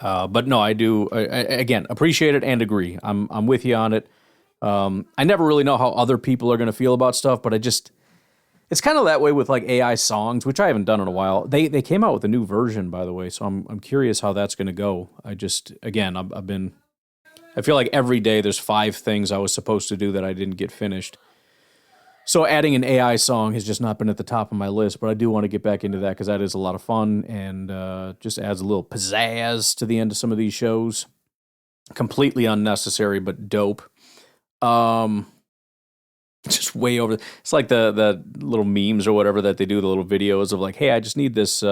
D: but no, I do, again, appreciate it and agree. I'm with you on it. I never really know how other people are going to feel about stuff, but it's kind of that way with like AI songs, which I haven't done in a while. They came out with a new version, by the way, so I'm curious how that's going to go. I feel like every day there's 5 things I was supposed to do that I didn't get finished. So adding an AI song has just not been at the top of my list, but I do want to get back into that because that is a lot of fun and just adds a little pizzazz to the end of some of these shows. Completely unnecessary, but dope. Just way over. It's like the little memes or whatever that they do, the little videos of like, hey, I just need this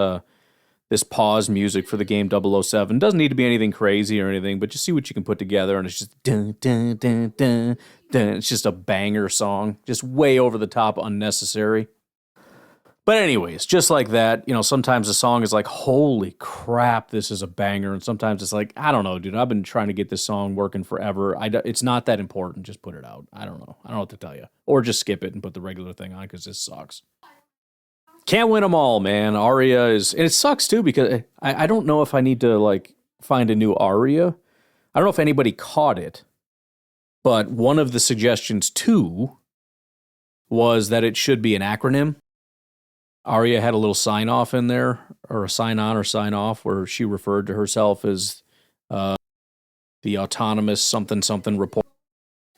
D: this pause music for the game 007. Doesn't need to be anything crazy or anything, but just see what you can put together. And it's just dun, dun, dun, dun, dun. It's just a banger song, just way over the top, unnecessary. But anyways, just like that, sometimes a song is like, holy crap, this is a banger. And sometimes it's like, I don't know, dude, I've been trying to get this song working forever. It's not that important. Just put it out. I don't know. I don't know what to tell you. Or just skip it and put the regular thing on because this sucks. Can't win them all, man. ARIA is, and it sucks too because I don't know if I need to like find a new ARIA. I don't know if anybody caught it, but one of the suggestions too was that it should be an acronym. ARIA had a little sign off in there, or a sign on or sign off, where she referred to herself as the autonomous something something report,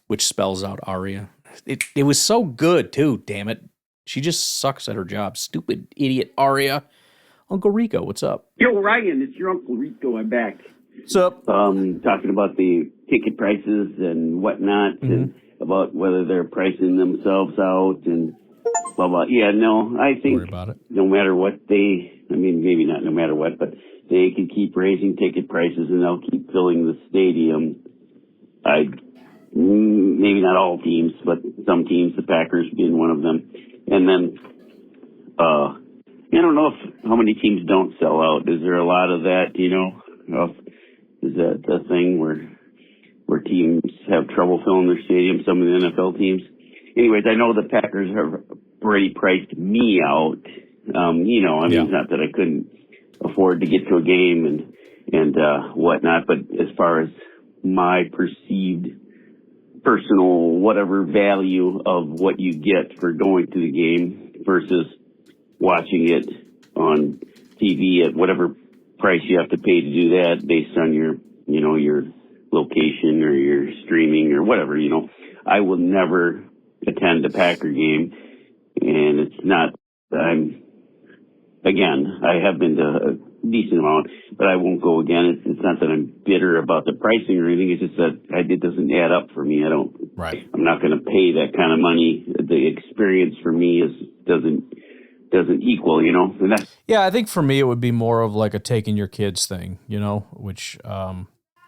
D: which spells out ARIA. It was so good too. Damn it. She just sucks at her job. Stupid idiot ARIA. Uncle Rico, what's up?
E: Yo, Ryan, it's your Uncle Rico. I'm back.
D: What's up?
E: Talking about the ticket prices and whatnot, and about whether they're pricing themselves out and blah, blah. Yeah, no, I think
D: Worry about it.
E: no matter what maybe not no matter what, but they can keep raising ticket prices and they'll keep filling the stadium. Maybe not all teams, but some teams, the Packers being one of them. And then, I don't know how many teams don't sell out. Is there a lot of that, Is that the thing where teams have trouble filling their stadium, some of the NFL teams? Anyways, I know the Packers have already priced me out. It's not that I couldn't afford to get to a game and whatnot, but as far as my perceived personal whatever value of what you get for going to the game versus watching it on TV at whatever price you have to pay to do that based on your location or your streaming or whatever, I will never attend a Packer game. And it's not, I have been to a decent amount, but I won't go again. It's not that I'm bitter about the pricing or anything. It's just that it doesn't add up for me. I'm not going to pay that kind of money. The experience for me doesn't equal, and that's.
D: Yeah, I think for me it would be more of like a taking your kids thing, which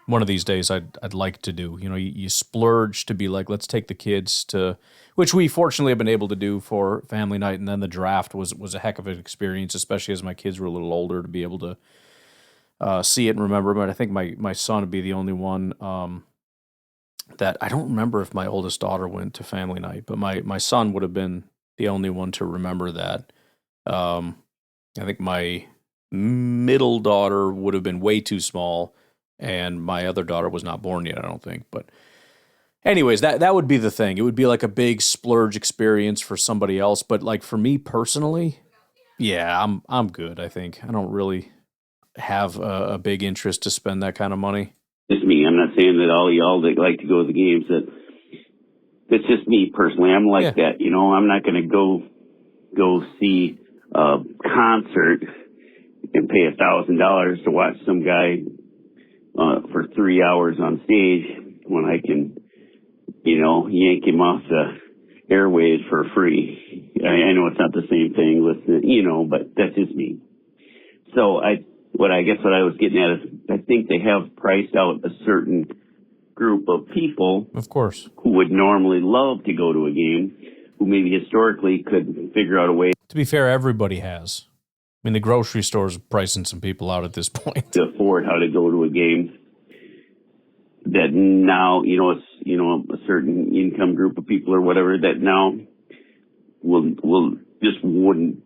D: one of these days I'd like to do. You splurge to be like, let's take the kids to, which we fortunately have been able to do for family night, and then the draft was a heck of an experience, especially as my kids were a little older, to be able to see it and remember. But I think my son would be the only one that I don't remember if my oldest daughter went to family night, but my son would have been the only one to remember that. I think my middle daughter would have been way too small, and my other daughter was not born yet, I don't think. But anyways, that would be the thing. It would be like a big splurge experience for somebody else. But like for me personally, yeah, I'm good, I think. I don't really have a big interest to spend that kind of money.
E: It's me. I'm not saying that all y'all that like to go to the games, it's just me personally. I'm like that, I'm not going to go see a concert and pay $1,000 to watch some guy for 3 hours on stage when I can, yank him off the airwaves for free. I know it's not the same thing with, but that's just me. So what I was getting at is I think they have priced out a certain group of people,
D: of course,
E: who would normally love to go to a game, who maybe historically could figure out a way.
D: To be fair, everybody has. I mean, the grocery store's pricing some people out at this point.
E: To afford how to go to a game. That now, it's, a certain income group of people or whatever that now will just wouldn't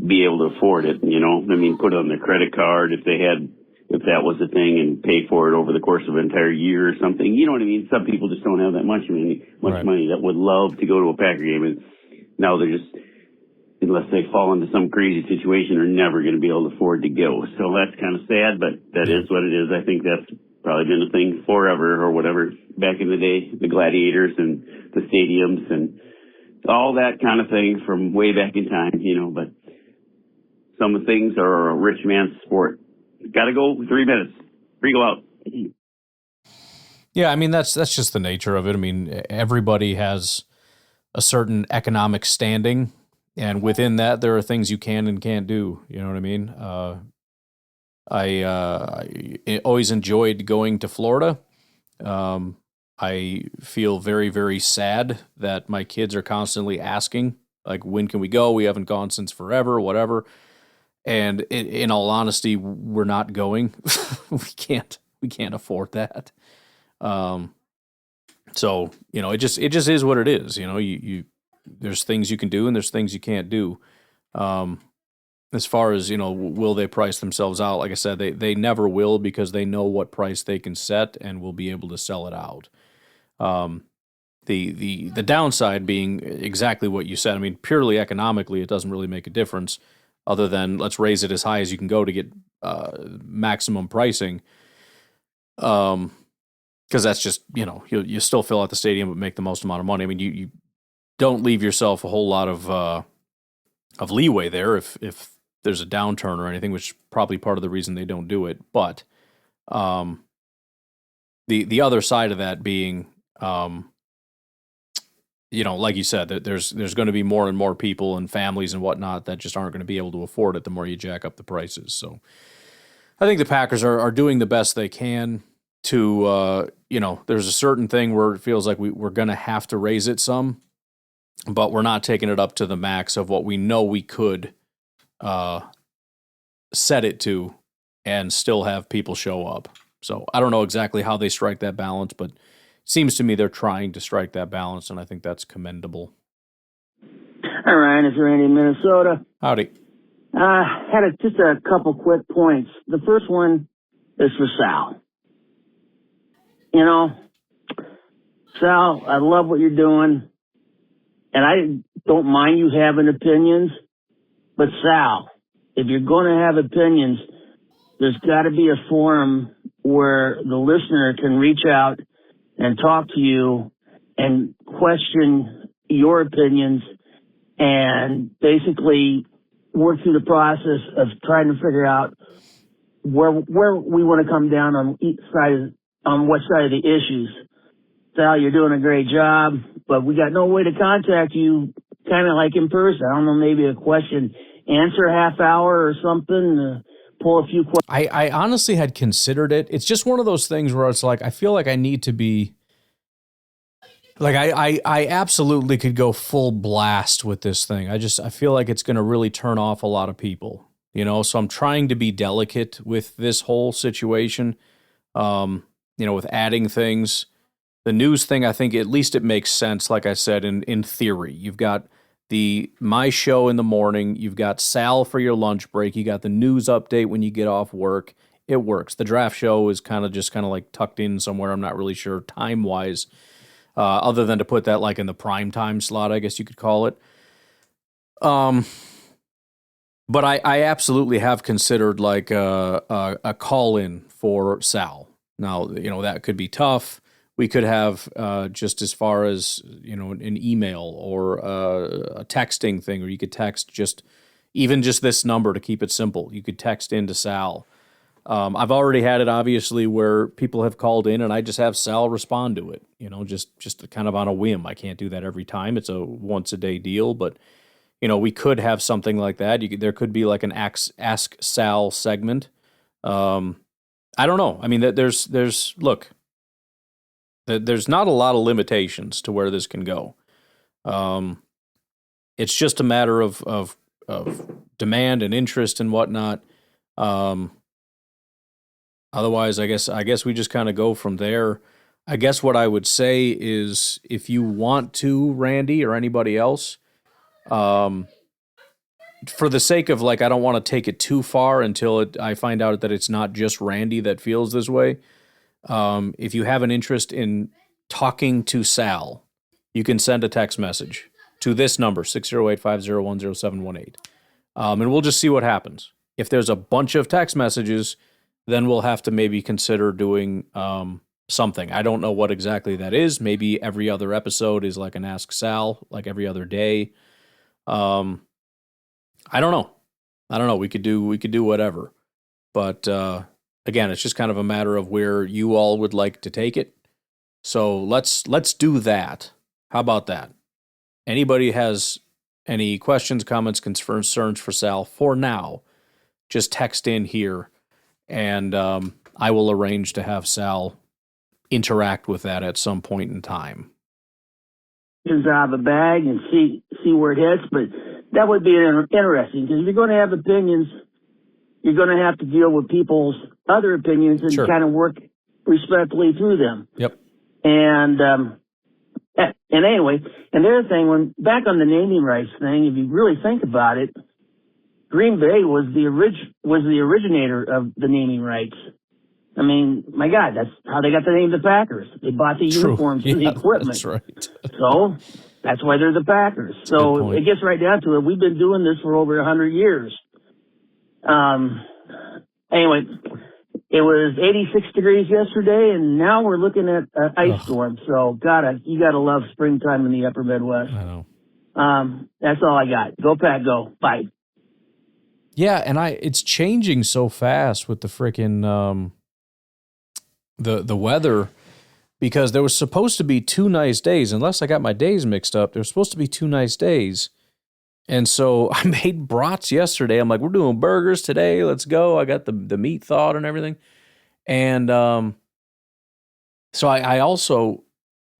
E: be able to afford it, put it on their credit card if that was a thing and pay for it over the course of an entire year or something. You know what I mean? Some people just don't have that much money that would love to go to a Packer game, and now they're just, unless they fall into some crazy situation, are never going to be able to afford to go. So that's kind of sad, but that is what it is. I think that's probably been a thing forever or whatever back in the day, the gladiators and the stadiums and all that kind of thing from way back in time, but some of the things are a rich man's sport. Got to go 3 minutes. Free go out.
D: Yeah, I mean, that's just the nature of it. I mean, everybody has a certain economic standing, and within that, there are things you can and can't do. You know what I mean? I always enjoyed going to Florida. I feel very, very sad that my kids are constantly asking, like, when can we go? We haven't gone since forever, whatever. And in all honesty, we're not going. we can't afford that. So, it just is what it is. You there's things you can do and there's things you can't do. As far as, will they price themselves out? Like I said, they never will, because they know what price they can set and will be able to sell it out. The downside being exactly what you said. I mean, purely economically, it doesn't really make a difference, other than let's raise it as high as you can go to get maximum pricing. Because that's just, you still fill out the stadium but make the most amount of money. I mean, you don't leave yourself a whole lot of leeway there if there's a downturn or anything, which is probably part of the reason they don't do it. But the other side of that being, like you said, that there's going to be more and more people and families and whatnot that just aren't going to be able to afford it the more you jack up the prices. So I think the Packers are doing the best they can to, there's a certain thing where it feels like we're going to have to raise it some, but we're not taking it up to the max of what we know we could set it to and still have people show up. So I don't know exactly how they strike that balance, but it seems to me they're trying to strike that balance, and I think that's commendable.
J: Hi, Ryan. It's Randy in Minnesota.
D: Howdy.
J: Had just a couple quick points. The first one is for Sal. Sal, I love what you're doing, and I don't mind you having opinions, but Sal, if you're going to have opinions, there's got to be a forum where the listener can reach out and talk to you and question your opinions and basically work through the process of trying to figure out where we want to come down on each side, on what side of the issues. Sal, you're doing a great job, but we got no way to contact you kind of like in person. I don't know, maybe a question answer half hour or something, pull a few questions.
D: I honestly had considered it. It's just one of those things where it's like, I feel like I need to be, like, I absolutely could go full blast with this thing. I feel like it's going to really turn off a lot of people, so I'm trying to be delicate with this whole situation, with adding things. The news thing, I think at least it makes sense, like I said, in theory. You've got my show in the morning, you've got Sal for your lunch break, you got the news update when you get off work. It works. The draft show is kind of like tucked in somewhere. I'm not really sure time-wise, other than to put that like in the prime time slot, I guess you could call it. But I absolutely have considered like a call-in for Sal. Now, that could be tough. We could have just as far as, an email or a texting thing, or you could text even just this number to keep it simple. You could text into Sal. I've already had it, obviously, where people have called in and I just have Sal respond to it, just kind of on a whim. I can't do that every time. It's a once-a-day deal, but, we could have something like that. There could be like an Ask Sal segment. I don't know. I mean, look, there's not a lot of limitations to where this can go. It's just a matter of demand and interest and whatnot. Otherwise, I guess we just kind of go from there. I guess what I would say is if you want to, Randy or anybody else, for the sake of like, I don't want to take it too far until I find out that it's not just Randy that feels this way. If you have an interest in talking to Sal, you can send a text message to this number, 608-501-0718. And we'll just see what happens. If there's a bunch of text messages, then we'll have to maybe consider doing something. I don't know what exactly that is. Maybe every other episode is like an Ask Sal, like every other day. I don't know. We could do whatever. But again, it's just kind of a matter of where you all would like to take it. So let's do that. How about that? Anybody has any questions, comments, concerns for Sal for now, just text in here, and I will arrange to have Sal interact with that at some point in time.
J: Out of a bag and see where it hits, but that would be interesting because if you're going to have opinions, you're going to have to deal with people's other opinions and kind of work respectfully through them.
D: Yep.
J: And anyway, and the other thing, when back on the naming rights thing, if you really think about it, Green Bay was the originator of the naming rights. I mean, my God, that's how they got the name the Packers. They bought the uniforms and the equipment.
D: That's right.
J: So that's why they're the Packers. So it gets right down to it. We've been doing this for over 100 years. Anyway, it was 86 degrees yesterday, and now we're looking at an ice storm. So, you gotta love springtime in the upper Midwest.
D: I know.
J: That's all I got. Go Pack, go. Bye.
D: Yeah, and it's changing so fast with the freaking the weather, because there was supposed to be 2 nice days. Unless I got my days mixed up, there was supposed to be 2 nice days. And so I made brats yesterday. I'm like, we're doing burgers today. Let's go. I got the meat thawed and everything. And so I also,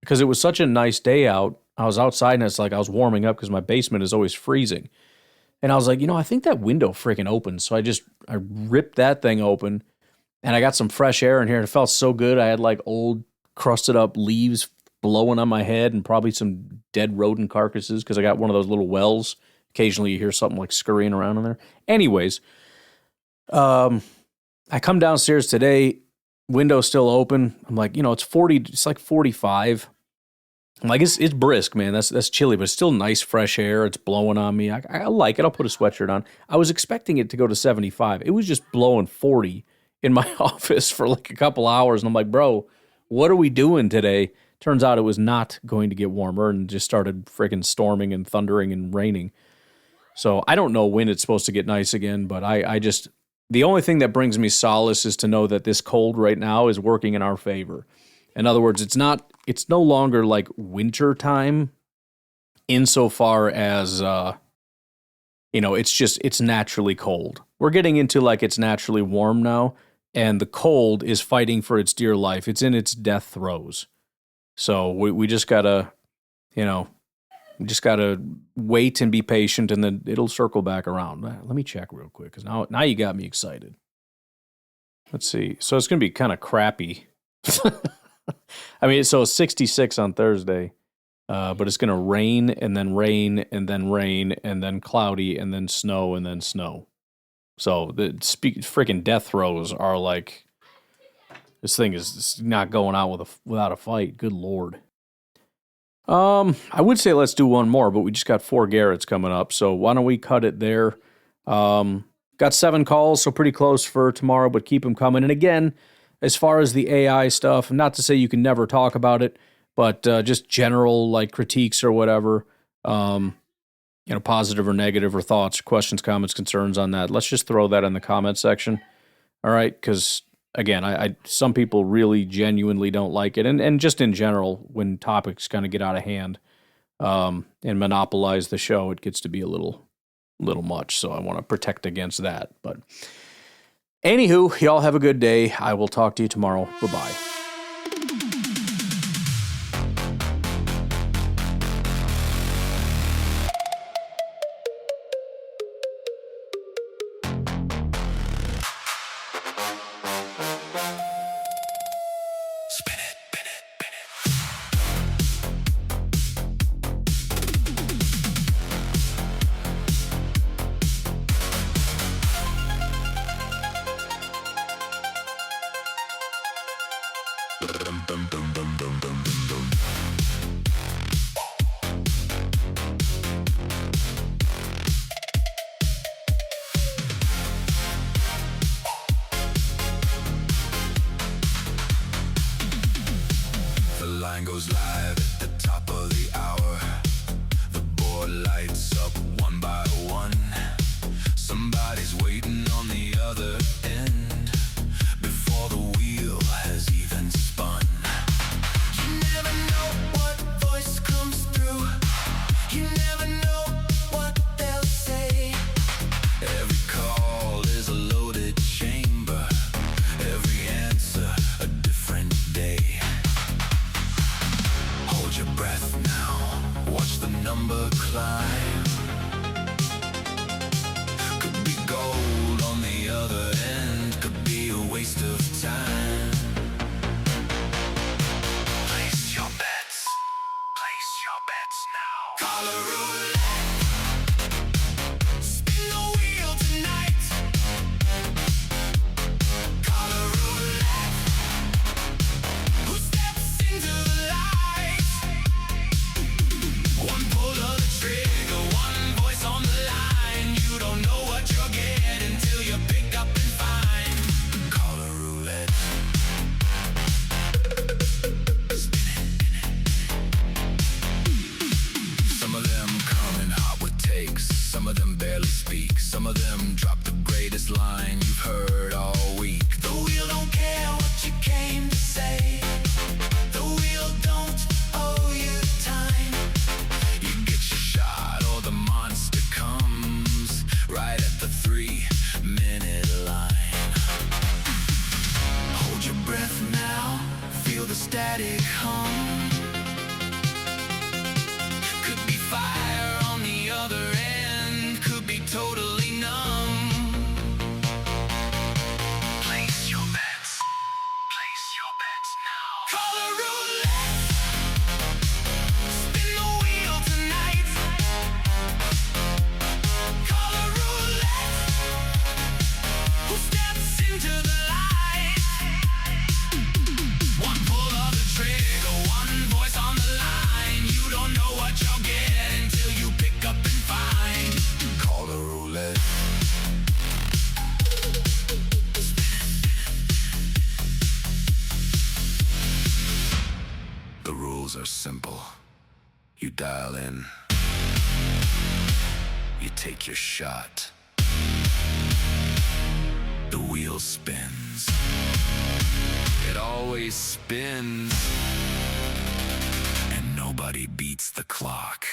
D: because it was such a nice day out, I was outside and it's like I was warming up because my basement is always freezing. And I was like, I think that window freaking opened. So I ripped that thing open and I got some fresh air in here. And it felt so good. I had like old crusted up leaves blowing on my head and probably some dead rodent carcasses because I got one of those little wells. Occasionally you hear something like scurrying around in there. Anyways, I come downstairs today, window's still open. I'm like, it's 40, it's like 45. I'm like, it's brisk, man. That's chilly, but it's still nice, fresh air. It's blowing on me. I like it. I'll put a sweatshirt on. I was expecting it to go to 75. It was just blowing 40 in my office for like a couple hours. And I'm like, bro, what are we doing today? Turns out it was not going to get warmer and just started freaking storming and thundering and raining. So I don't know when it's supposed to get nice again, but I just, the only thing that brings me solace is to know that this cold right now is working in our favor. In other words, it's no longer like winter time insofar as, it's naturally cold. We're getting into like it's naturally warm now, and the cold is fighting for its dear life. It's in its death throes. So we just gotta, we just gotta wait and be patient, and then it'll circle back around. Let me check real quick, because now you got me excited. Let's see. So it's gonna be kind of crappy. I mean, so it's 66 on Thursday, but it's gonna rain and then rain and then rain and then cloudy and then snow and then snow. So the freaking death throes are like, this thing is not going out without a fight. Good Lord. I would say let's do one more, but we just got 4 Garrett's coming up, so why don't we cut it there? Got 7 calls, so pretty close for tomorrow, but keep them coming. And again, as far as the AI stuff, not to say you can never talk about it, but just general like critiques or whatever, positive or negative or thoughts, questions, comments, concerns on that. Let's just throw that in the comment section. All right, because again, I some people really genuinely don't like it, and just in general, when topics kind of get out of hand and monopolize the show, it gets to be a little much. So I want to protect against that. But anywho, y'all have a good day. I will talk to you tomorrow. Bye-bye.
K: Goes live at the top of the hour. The board lights up one by one. Somebody's waiting on the other end before the wheel has even spun. You never know what voice comes through. You never know what they'll say. Every call is a loaded chamber. Every answer a different day. Hold your breath now, watch the number climb. Could be gold on the static hum. Could be fire on the other end, could be totally numb. Place your bets now. Call a roulette, spin the wheel tonight. Call a roulette, who steps into the light? One pull of the trigger, one voice on the line. You don't know what you'll get until you pick up and find. Call a roulette. The rules are simple. You dial in, you take your shot. The wheel spins. It always spins. And nobody beats the clock.